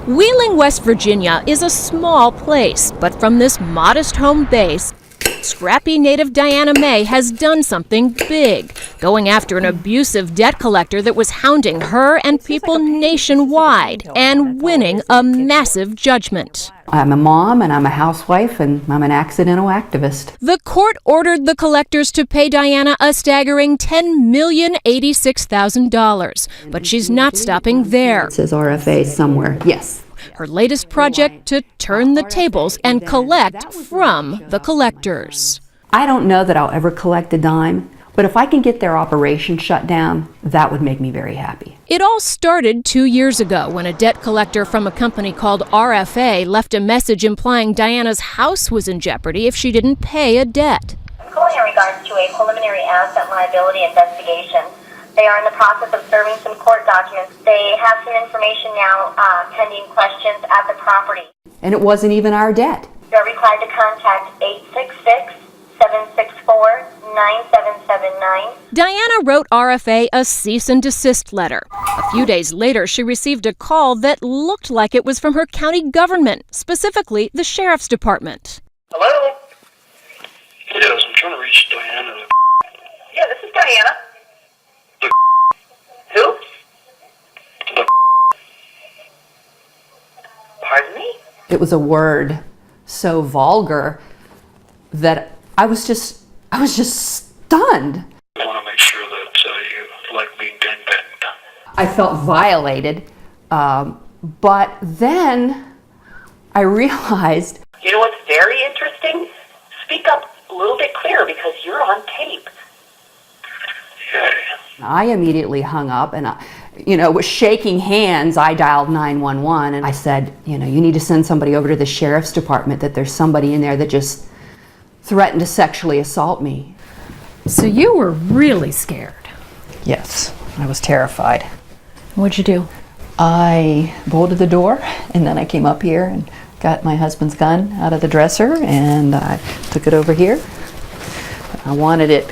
Wheeling, West Virginia is a small place, but from this modest home base, scrappy native Diana May has done something big, going after an abusive debt collector that was hounding her and people nationwide and winning a massive judgment. I'm a mom and I'm a housewife and I'm an accidental activist. The court ordered the collectors to pay Diana a staggering $10,086,000, but she's not stopping there. It says RFA somewhere, yes. Her latest project to turn the tables and collect from the collectors. I don't know that I'll ever collect a dime, but if I can get their operation shut down, that would make me very happy. It all started 2 years ago when a debt collector from a company called RFA left a message implying Diana's house was in jeopardy if she didn't pay a debt. I'm calling in regards to a preliminary asset liability investigation. They are in the process of serving some court documents. They have some information now pending questions at the property. And it wasn't even our debt. You're required to contact 866-764-9779. Diana wrote RFA a cease and desist letter. A few days later, she received a call that looked like it was from her county government, specifically the sheriff's department. Hello? Yes, I'm trying to reach Diana. Yeah, this is Diana. Who? Pardon me? It was a word so vulgar that I was just stunned. I want to make sure that you like being gangbanged. I felt violated, but then I realized. You know what's very interesting? Speak up a little bit clearer because you're on tape. Yeah. I immediately hung up and, with shaking hands, I dialed 911 and I said, you need to send somebody over to the sheriff's department, that there's somebody in there that just threatened to sexually assault me. So you were really scared. Yes, I was terrified. What'd you do? I bolted the door and then I came up here and got my husband's gun out of the dresser and I took it over here. I wanted it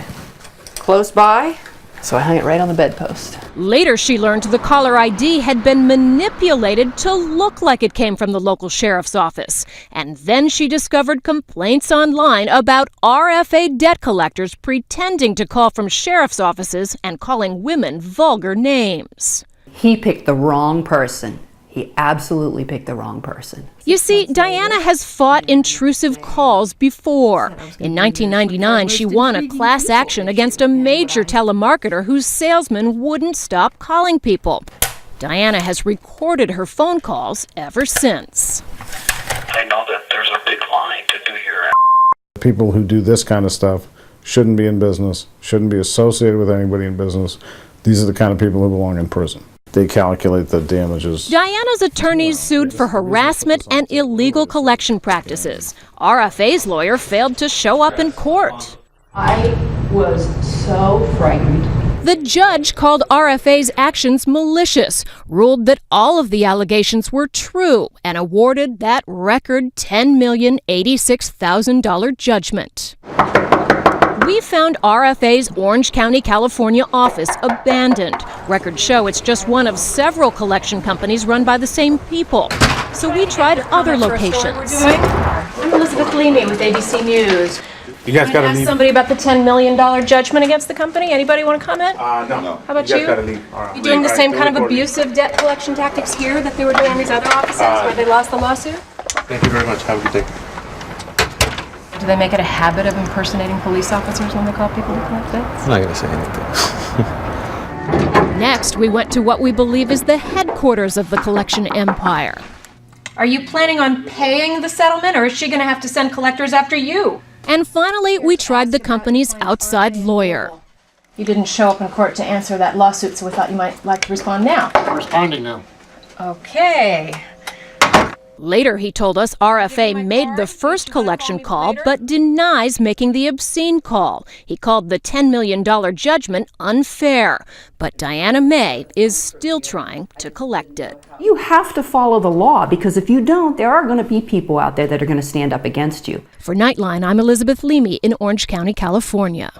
close by, so I hung it right on the bedpost. Later, she learned the caller ID had been manipulated to look like it came from the local sheriff's office. And then she discovered complaints online about RFA debt collectors pretending to call from sheriff's offices and calling women vulgar names. He picked the wrong person. He absolutely picked the wrong person. You see, Diana has fought intrusive calls before. In 1999, she won a class action against a major telemarketer whose salesman wouldn't stop calling people. Diana has recorded her phone calls ever since. I know that there's a big line to do your People who do this kind of stuff shouldn't be in business, shouldn't be associated with anybody in business. These are the kind of people who belong in prison. They calculate the damages. Diana's attorneys sued for harassment and illegal collection practices. RFA's lawyer failed to show up in court. I was so frightened. The judge called RFA's actions malicious, ruled that all of the allegations were true, and awarded that record $10,086,000 judgment. We found RFA's Orange County, California office abandoned. Records show it's just one of several collection companies run by the same people. So we tried other locations. I'm Elizabeth Leamy with ABC News. You guys got to leave. Somebody about the $10 million judgment against the company? Anybody want to comment? No. How about you? you? Guys got to leave. All right. You doing the same kind of abusive debt collection tactics here that they were doing in these other offices where they lost the lawsuit? Thank you very much. Have a good day. Do they make it a habit of impersonating police officers when they call people to collect debts? I'm not going to say anything. Next, we went to what we believe is the headquarters of the collection empire. Are you planning on paying the settlement, or is she going to have to send collectors after you? And finally, we tried the company's outside lawyer. You didn't show up in court to answer that lawsuit, so we thought you might like to respond now. I'm responding now. Okay. Later, he told us RFA made the first collection call but denies making the obscene call. He called the $10 million judgment unfair. But Diana May is still trying to collect it. You have to follow the law, because if you don't, there are going to be people out there that are going to stand up against you. For Nightline, I'm Elizabeth Leamy in Orange County, California.